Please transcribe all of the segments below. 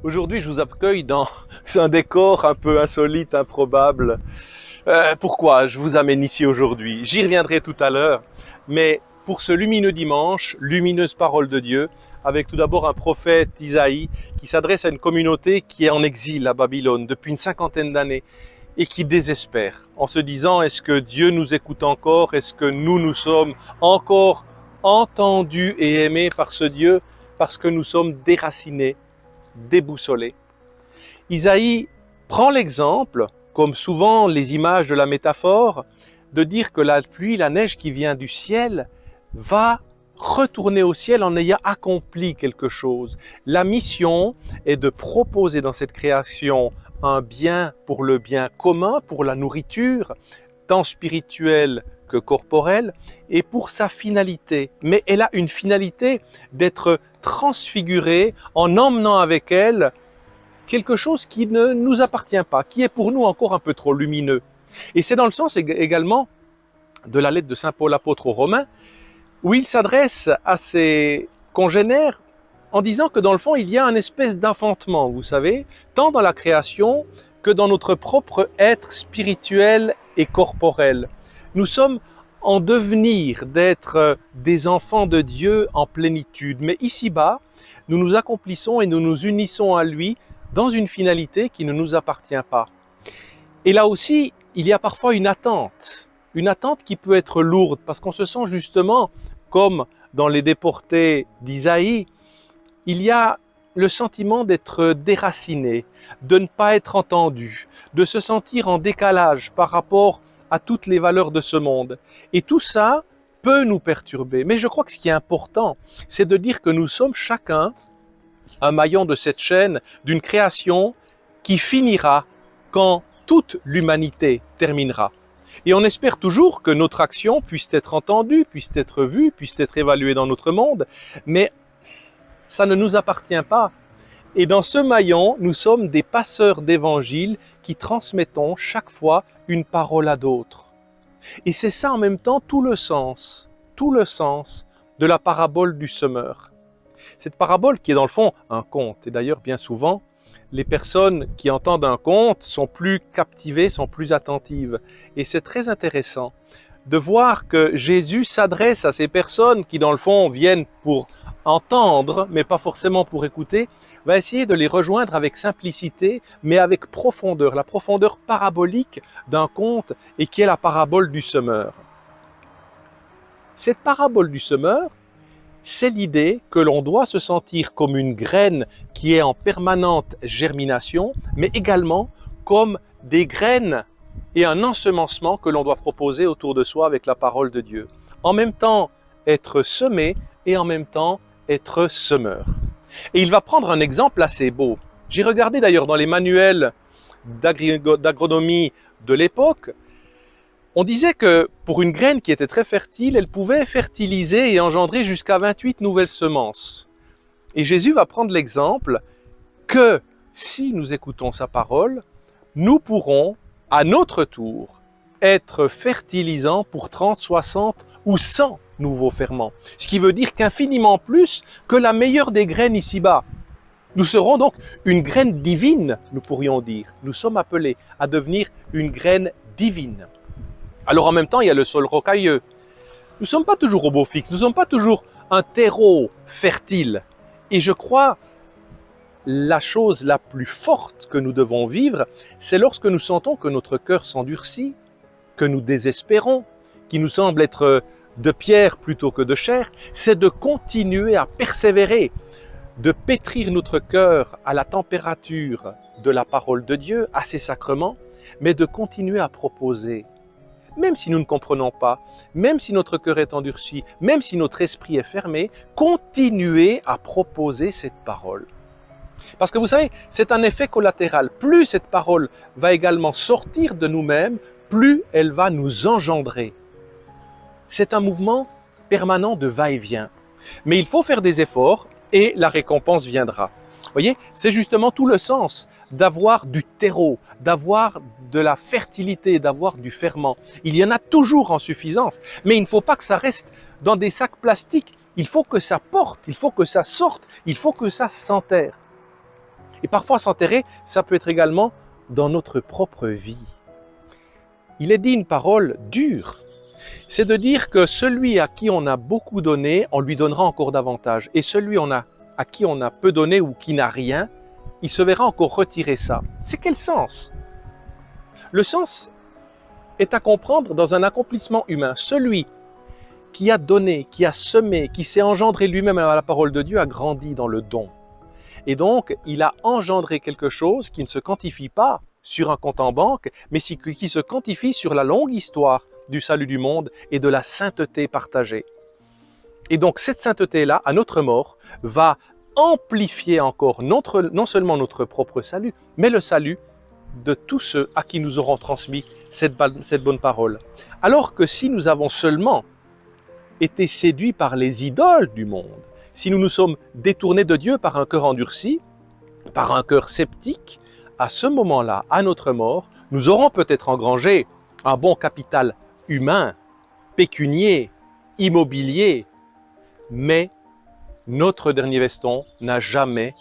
Aujourd'hui, je vous accueille dans un décor un peu insolite, improbable. Pourquoi je vous amène ici aujourd'hui? J'y reviendrai tout à l'heure, mais pour ce lumineux dimanche, lumineuse parole de Dieu, avec tout d'abord un prophète Isaïe qui s'adresse à une communauté qui est en exil à Babylone depuis une cinquantaine d'années et qui désespère en se disant: est-ce que Dieu nous écoute encore? Est-ce que nous sommes encore entendus et aimés par ce Dieu parce que nous sommes déracinés, déboussolés? Isaïe prend l'exemple, comme souvent les images de la métaphore, de dire que la pluie, la neige qui vient du ciel va retourner au ciel en ayant accompli quelque chose. La mission est de proposer dans cette création un bien pour le bien commun, pour la nourriture, tant spirituelle que corporelle, et pour sa finalité. Mais elle a une finalité d'être transfigurée en emmenant avec elle quelque chose qui ne nous appartient pas, qui est pour nous encore un peu trop lumineux. Et c'est dans le sens également de la lettre de saint Paul apôtre aux Romains, où il s'adresse à ses congénères en disant que dans le fond, il y a une espèce d'enfantement, vous savez, tant dans la création que dans notre propre être spirituel et corporel. Nous sommes en devenir d'être des enfants de Dieu en plénitude, mais ici-bas, nous nous accomplissons et nous nous unissons à lui dans une finalité qui ne nous appartient pas. Et là aussi, il y a parfois une attente qui peut être lourde, parce qu'on se sent justement, comme dans les déportés d'Isaïe, il y a le sentiment d'être déraciné, de ne pas être entendu, de se sentir en décalage par rapport à toutes les valeurs de ce monde. Et tout ça peut nous perturber. Mais je crois que ce qui est important, c'est de dire que nous sommes chacun un maillon de cette chaîne d'une création qui finira quand toute l'humanité terminera. Et on espère toujours que notre action puisse être entendue, puisse être vue, puisse être évaluée dans notre monde, mais ça ne nous appartient pas. Et dans ce maillon, nous sommes des passeurs d'évangile qui transmettons chaque fois une parole à d'autres. Et c'est ça en même temps tout le sens de la parabole du semeur. Cette parabole qui est dans le fond un conte, et d'ailleurs bien souvent, les personnes qui entendent un conte sont plus captivées, sont plus attentives. Et c'est très intéressant de voir que Jésus s'adresse à ces personnes qui dans le fond viennent pour entendre, mais pas forcément pour écouter, va essayer de les rejoindre avec simplicité, mais avec profondeur, la profondeur parabolique d'un conte et qui est la parabole du semeur. Cette parabole du semeur, c'est l'idée que l'on doit se sentir comme une graine qui est en permanente germination, mais également comme des graines et un ensemencement que l'on doit proposer autour de soi avec la parole de Dieu. En même temps, être semé et en même temps, être semeur. Et il va prendre un exemple assez beau. J'ai regardé d'ailleurs dans les manuels d'agronomie de l'époque, on disait que pour une graine qui était très fertile, elle pouvait fertiliser et engendrer jusqu'à 28 nouvelles semences. Et Jésus va prendre l'exemple que si nous écoutons sa parole, nous pourrons à notre tour être fertilisants pour 30, 60 ou 100 nouveaux ferments. Ce qui veut dire qu'infiniment plus que la meilleure des graines ici-bas. Nous serons donc une graine divine, nous pourrions dire. Nous sommes appelés à devenir une graine divine. Alors en même temps, il y a le sol rocailleux. Nous ne sommes pas toujours au beau fixe, nous ne sommes pas toujours un terreau fertile. Et je crois la chose la plus forte que nous devons vivre, c'est lorsque nous sentons que notre cœur s'endurcit, que nous désespérons, qui nous semble être de pierre plutôt que de chair, c'est de continuer à persévérer, de pétrir notre cœur à la température de la parole de Dieu, à ses sacrements, mais de continuer à proposer. Même si nous ne comprenons pas, même si notre cœur est endurci, même si notre esprit est fermé, continuez à proposer cette parole. Parce que vous savez, c'est un effet collatéral. Plus cette parole va également sortir de nous-mêmes, plus elle va nous engendrer. C'est un mouvement permanent de va-et-vient. Mais il faut faire des efforts et la récompense viendra. Vous voyez, c'est justement tout le sens d'avoir du terreau, d'avoir de la fertilité, d'avoir du ferment. Il y en a toujours en suffisance, mais il ne faut pas que ça reste dans des sacs plastiques. Il faut que ça porte, il faut que ça sorte, il faut que ça s'enterre. Et parfois s'enterrer, ça peut être également dans notre propre vie. Il est dit une parole dure. C'est de dire que celui à qui on a beaucoup donné, on lui donnera encore davantage. Et celui à qui on a peu donné ou qui n'a rien, il se verra encore retirer ça. C'est quel sens? Le sens est à comprendre dans un accomplissement humain. Celui qui a donné, qui a semé, qui s'est engendré lui-même à la parole de Dieu, a grandi dans le don. Et donc, il a engendré quelque chose qui ne se quantifie pas sur un compte en banque, mais qui se quantifie sur la longue histoire du salut du monde et de la sainteté partagée. Et donc, cette sainteté-là, à notre mort, va amplifier encore non seulement notre propre salut, mais le salut de tous ceux à qui nous aurons transmis cette bonne parole. Alors que si nous avons seulement été séduits par les idoles du monde, si nous nous sommes détournés de Dieu par un cœur endurci, par un cœur sceptique, à ce moment-là, à notre mort, nous aurons peut-être engrangé un bon capital humain, pécunier, immobilier, mais notre dernier veston n'a jamais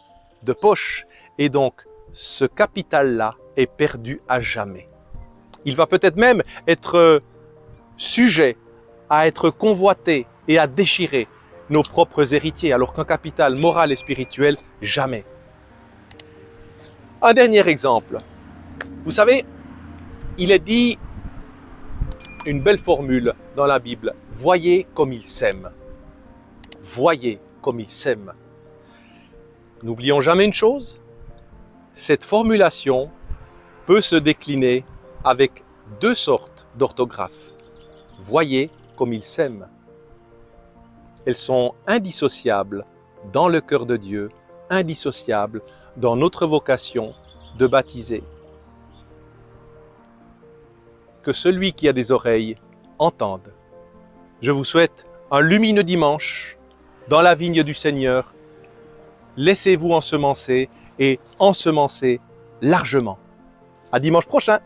de poche. Et donc, ce capital-là est perdu à jamais. Il va peut-être même être sujet à être convoité et à déchirer nos propres héritiers, alors qu'un capital moral et spirituel, jamais. Un dernier exemple. Vous savez, il est dit une belle formule dans la Bible. Voyez comme il s'aime. Voyez comme il s'aime. N'oublions jamais une chose, cette formulation peut se décliner avec deux sortes d'orthographes. Voyez comme il s'aime. Elles sont indissociables dans le cœur de Dieu, indissociables dans notre vocation de baptiser. Que celui qui a des oreilles entende. Je vous souhaite un lumineux dimanche dans la vigne du Seigneur. Laissez-vous ensemencer et ensemencer largement. À dimanche prochain!